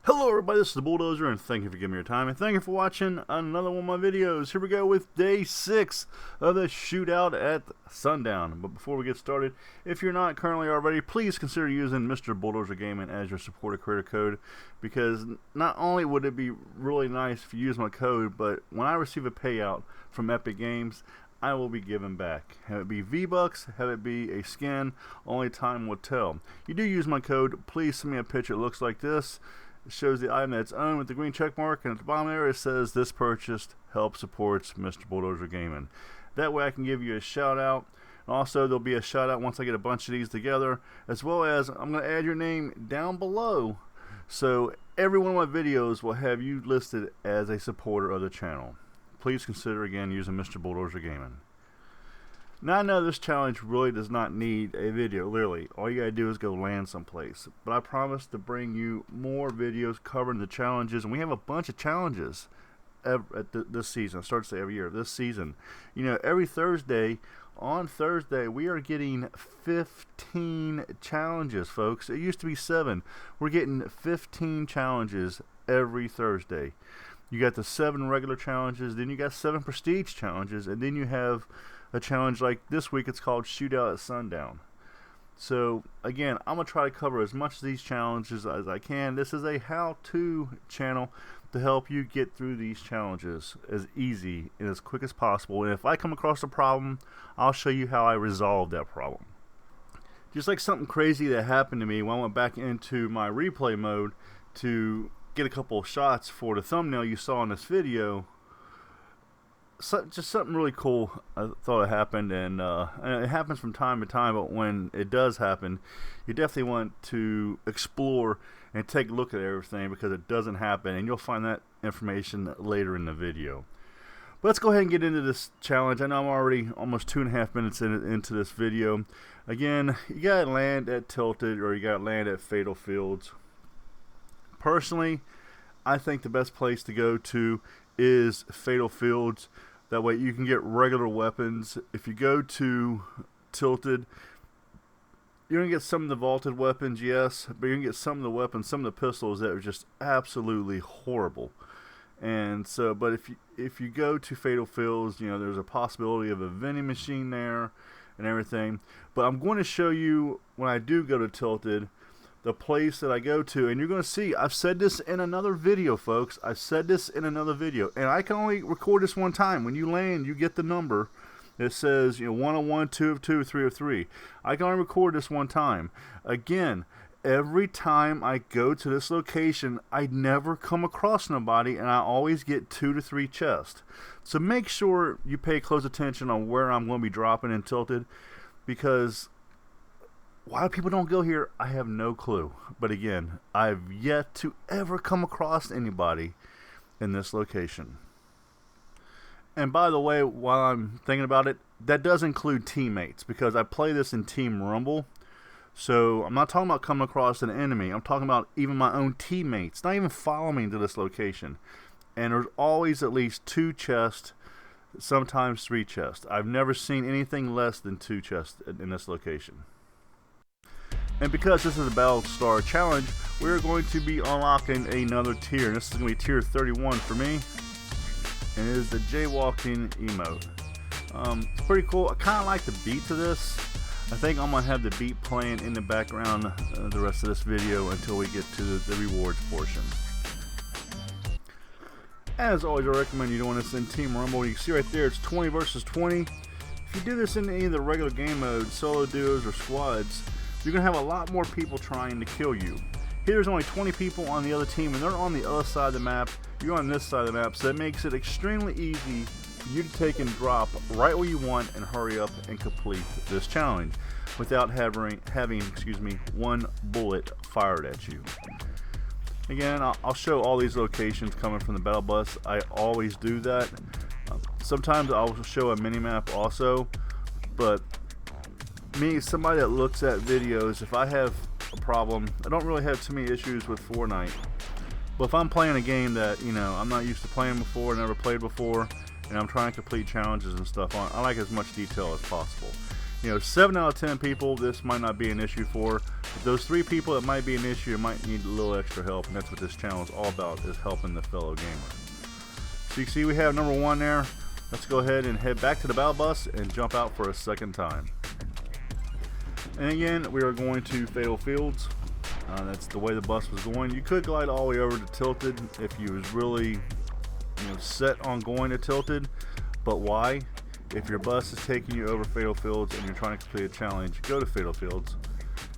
Hello everybody, this is the Bulldozer, and thank you for giving me your time, and thank you for watching another one of my videos. Here we go with day 6 of the shootout at Sundown. But before we get started, if you're not currently already, please consider using MrBullDozerGamN as your supporter creator code, because not only would it be really nice if you use my code, but when I receive a payout from Epic Games, I will be giving back. Have it be V-Bucks, have it be a skin, only time will tell. You do use my code, please send me a picture that looks like this. It shows the item that it's owned with the green check mark, and at the bottom there it says this purchased help supports MrBullDozerGamN. That way I can give you a shout out. Also, there'll be a shout out once I get a bunch of these together, as well as I'm going to add your name down below, so every one of my videos will have you listed as a supporter of the channel. Please consider again using MrBulldozerGamN. Now I know this challenge really does not need a video, literally. All you gotta do is go land someplace. But I promise to bring you more videos covering the challenges, and we have a bunch of challenges this season. I start to say every year, this season. You know, every Thursday, on Thursday, we are getting 15 challenges, folks. It used to be 7. We're getting 15 challenges every Thursday. You got the 7 regular challenges, then you got 7 prestige challenges, and then you have a challenge like this week. It's called Shootout at Sundown. So again, I'm gonna try to cover as much of these challenges as I can. This is a how-to channel to help you get through these challenges as easy and as quick as possible. And if I come across a problem, I'll show you how I resolved that problem. Just like something crazy that happened to me when I went back into my replay mode to get a couple of shots for the thumbnail you saw in this video. Just something really cool I thought it happened, and it happens from time to time, but when it does happen, you definitely want to explore and take a look at everything, because it doesn't happen, and you'll find that information later in the video. But let's go ahead and get into this challenge. I know I'm already almost 2.5 minutes into this video. Again, you gotta land at Tilted, or you gotta land at Fatal Fields. Personally, I think the best place to go to is Fatal Fields. That way you can get regular weapons. If you go to Tilted, you're going to get some of the vaulted weapons, yes, but you're going to get some of the weapons, some of the pistols that are just absolutely horrible. And so, but if you go to Fatal Fields, you know, there's a possibility of a vending machine there and everything. But I'm going to show you, when I do go to Tilted, the place that I go to, and you're going to see, I've said this in another video, folks. I've said this in another video, and I can only record this one time. When you land, you get the number that says, you know, 1 of 1, 2 of 2, 3 of 3. I can only record this one time. Again, every time I go to this location, I never come across nobody, and I always get 2 to 3 chests. So make sure you pay close attention on where I'm going to be dropping in Tilted, because why people don't go here, I have no clue. But again, I've yet to ever come across anybody in this location. And by the way, while I'm thinking about it, that does include teammates, because I play this in Team Rumble. So I'm not talking about coming across an enemy. I'm talking about even my own teammates not even following me to this location. And there's always at least 2 chests, sometimes 3 chests. I've never seen anything less than 2 chests in this location. And because this is a Battle Star challenge, we're going to be unlocking another tier. And this is going to be tier 31 for me. And it is the jaywalking emote. It's pretty cool. I kind of like the beat to this. I think I'm going to have the beat playing in the background the rest of this video until we get to the rewards portion. As always, I recommend you doing this in Team Rumble. You can see right there, it's 20 versus 20. If you do this in any of the regular game modes, solo duos, or squads, you're going to have a lot more people trying to kill you. Here there's only 20 people on the other team, and they're on the other side of the map. You're on this side of the map, so that makes it extremely easy for you to take and drop right where you want and hurry up and complete this challenge without having one bullet fired at you. Again, I'll show all these locations coming from the battle bus. I always do that. Sometimes I'll show a mini-map also, but me, somebody that looks at videos, if I have a problem, I don't really have too many issues with Fortnite, but if I'm playing a game that, you know, I'm not used to playing before, never played before, and I'm trying to complete challenges and stuff on, I like as much detail as possible. You know, 7 out of 10 people, this might not be an issue for. But those 3 people, it might be an issue. It might need a little extra help, and that's what this channel is all about, is helping the fellow gamer. So you see we have number 1 there. Let's go ahead and head back to the battle bus and jump out for a second time. And again, we are going to Fatal Fields. That's the way the bus was going. You could glide all the way over to Tilted if you was really, set on going to Tilted. But why? If your bus is taking you over Fatal Fields and you're trying to complete a challenge, go to Fatal Fields.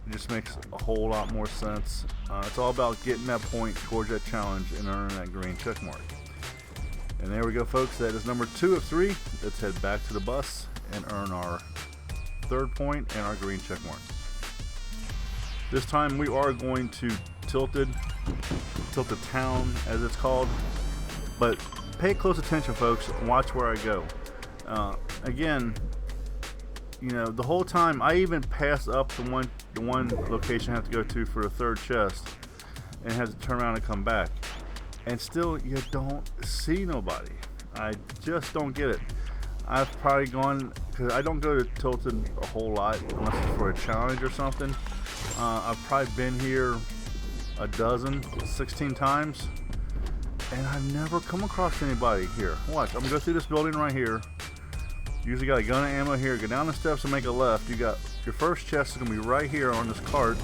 It just makes a whole lot more sense. It's all about getting that point towards that challenge and earning that green check mark. And there we go, folks. That is number 2 of 3. Let's head back to the bus and earn our 3rd point and our green check mark. This time we are going to Tilted Town, as it's called. But pay close attention, folks, and watch where I go. Again, the whole time I even pass up the one location I have to go to for the 3rd chest and have to turn around and come back, and still you don't see nobody. I just don't get it. I've probably gone, because I don't go to Tilted a whole lot unless it's for a challenge or something. I've probably been here 16 times, and I've never come across anybody here. Watch, I'm gonna go through this building right here. Usually got a gun and ammo here. Go down the steps and make a left. You got your first chest is gonna be right here on this cart,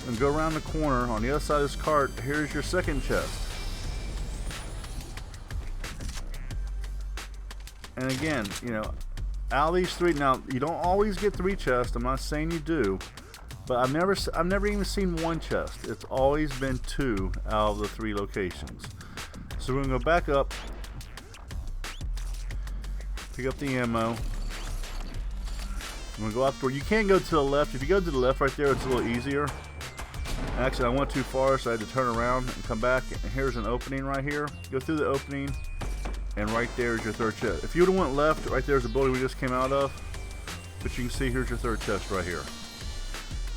and go around the corner on the other side of this cart. Here's your 2nd chest. And again, out of these 3, now you don't always get 3 chests. I'm not saying you do, but I've never even seen 1 chest. It's always been 2 out of the 3 locations. So we're gonna go back up, pick up the ammo. I'm gonna go out where you can go to the left. If you go to the left right there, it's a little easier. Actually, I went too far, so I had to turn around and come back. And here's an opening right here. Go through the opening, and right there is your 3rd chest. If you would have went left, right there's the building we just came out of. But you can see here's your 3rd chest right here.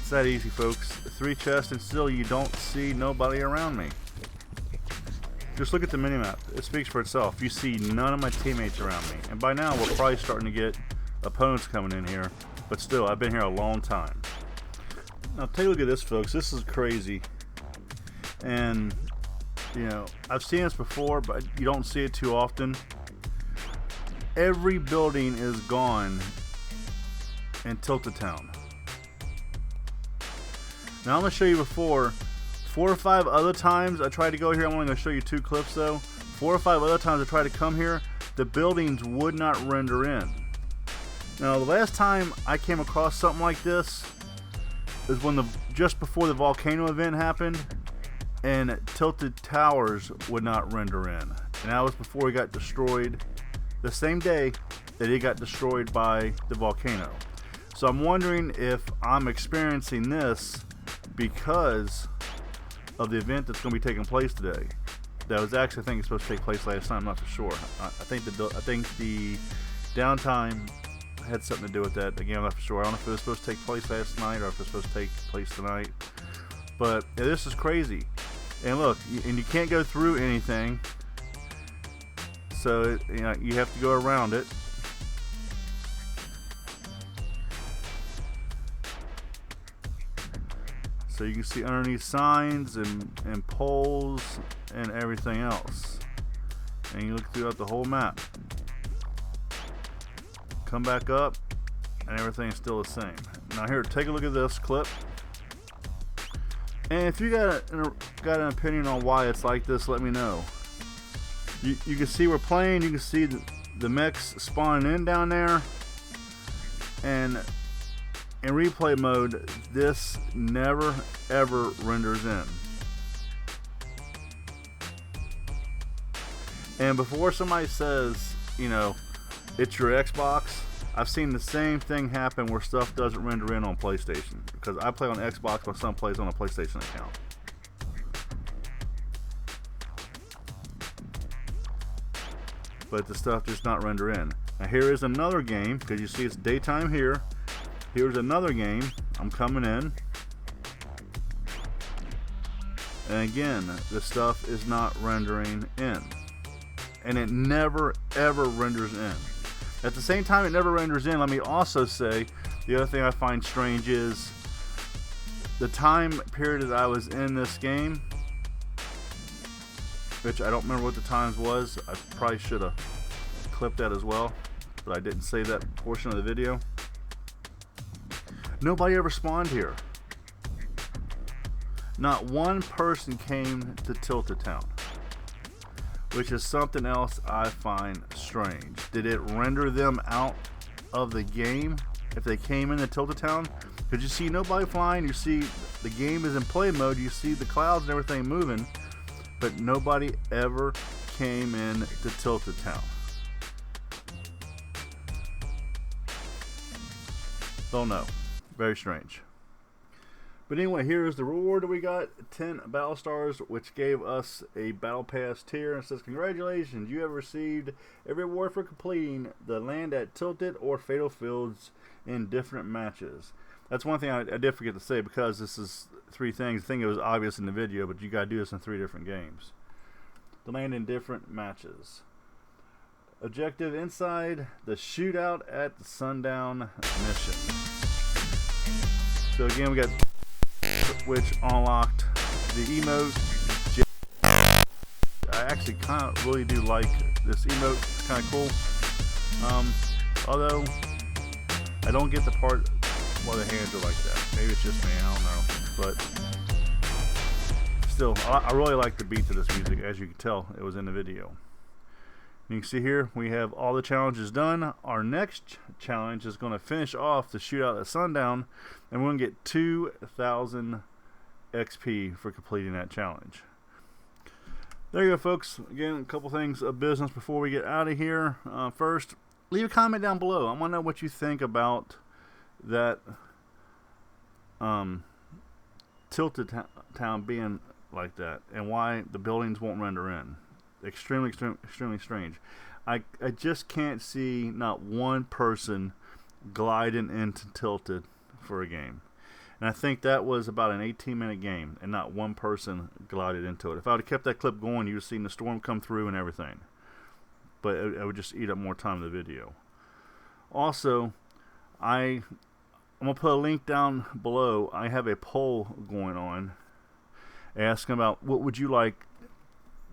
It's that easy, folks. 3 chests, and still you don't see nobody around me. Just look at the minimap. It speaks for itself. You see none of my teammates around me. And by now, we're probably starting to get opponents coming in here. But still, I've been here a long time. Now, take a look at this, folks. This is crazy. And, I've seen this before, but you don't see it too often. Every building is gone in Tilted Town. Now, I'm going to show you before. 4 or 5 other times I tried to go here. I'm only going to show you 2 clips though. 4 or 5 other times I tried to come here, the buildings would not render in. Now, the last time I came across something like this is when just before the volcano event happened, and Tilted Towers would not render in, and that was before it got destroyed the same day that it got destroyed by the volcano. So I'm wondering if I'm experiencing this because of the event that's going to be taking place today. That was actually, I think, it's supposed to take place last night. I'm not for sure. I think the downtime had something to do with that. Again, I'm not for sure. I don't know if it was supposed to take place last night or if it's supposed to take place tonight. But yeah, this is crazy. And look, and you can't go through anything, so you have to go around it. So you can see underneath signs and poles and everything else. And you look throughout the whole map. Come back up and everything's still the same. Now here, take a look at this clip. And if you got an opinion on why it's like this, let me know. You can see we're playing, you can see the mechs spawning in down there. And in replay mode, this never ever renders in. And before somebody says, it's your Xbox, I've seen the same thing happen where stuff doesn't render in on PlayStation. Because I play on Xbox, my son plays on a PlayStation account. But the stuff does not render in. Now here is another game, because you see it's daytime here. Here's another game. I'm coming in. And again, the stuff is not rendering in. and it never ever renders in. At the same time it never renders in, let me also say the other thing I find strange is the time period that I was in this game, which I don't remember what the times was. I probably should have clipped that as well, but I didn't say that portion of the video. Nobody ever spawned here. Not one person came to Tilted Town, which is something else I find strange. Did it render them out of the game if they came into Tilted Town? Because you see nobody flying, you see the game is in play mode, you see the clouds and everything moving, but nobody ever came in to Tilted Town. Don't know. Very strange. But anyway, here is the reward that we got. 10 battle stars, which gave us a battle pass tier. And it says, congratulations, you have received a reward for completing the land at Tilted or Fatal Fields in different matches. That's one thing I did forget to say, because this is 3 things. I think it was obvious in the video, but you got to do this in 3 different games. The land in different matches. Objective inside the Shootout at the Sundown mission. So again, we got which unlocked the emote. I actually kind of really do like this emote. It's kind of cool. Although I don't get the part why the hands are like that. Maybe it's just me. I don't know. But still, I really like the beat to this music. As you can tell, it was in the video. You can see here we have all the challenges done. Our next challenge is going to finish off the Shootout at Sundown, and we're going to get 2,000 XP for completing that challenge. There you go, folks. Again, a couple things of business before we get out of here. First, leave a comment down below. I want to know what you think about that Tilted Town being like that, and why the buildings won't render in. Extremely strange. I just can't see not one person gliding into Tilted for a game. And I think that was about an 18-minute game, and not one person glided into it. If I would have kept that clip going, you would have seen the storm come through and everything. But it would just eat up more time in the video. Also, I'm going to put a link down below. I have a poll going on asking about what would you like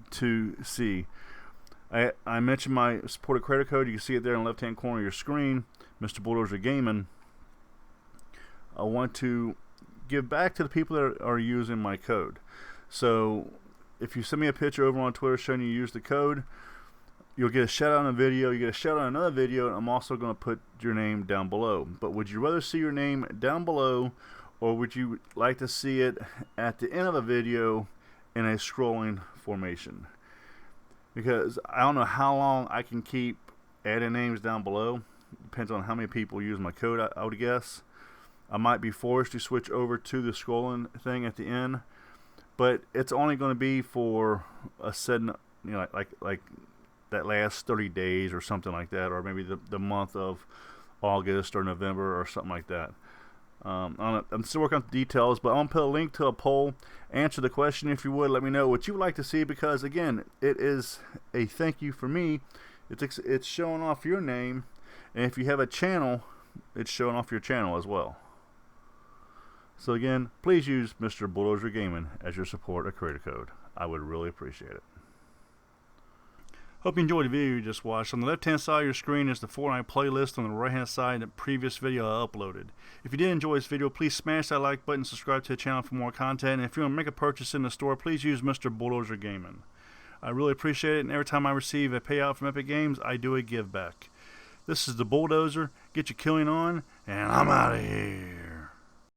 to see. I mentioned my supported credit code. You can see it there in the left hand corner of your screen, MrBulldozerGamN. I want to give back to the people that are using my code. So if you send me a picture over on Twitter showing you use the code, you'll get a shout out in a video. You get a shout out in another video, and I'm also going to put your name down below. But would you rather see your name down below, or would you like to see it at the end of a video in a scrolling formation? Because I don't know how long I can keep adding names down below. Depends on how many people use my code, I would guess. I might be forced to switch over to the scrolling thing at the end, but it's only going to be for a certain, you know, like that last 30 days or something like that, or maybe the month of August or November or something like that. I'm still working on the details, but I'm going to put a link to a poll. Answer the question if you would. Let me know what you would like to see, because again, it is a thank you for me. It's showing off your name, and if you have a channel, it's showing off your channel as well. So again, please use MrBulldozerGamN as your support or creator code. I would really appreciate it. Hope you enjoyed the video you just watched. On the left hand side of your screen is the Fortnite playlist. On the right hand side, the previous video I uploaded. If you did enjoy this video, please smash that like button, subscribe to the channel for more content, and if you want to make a purchase in the store, please use MrBulldozerGamN. I really appreciate it, and every time I receive a payout from Epic Games, I do a give back. This is the Bulldozer. Get your killing on, and I'm out of here.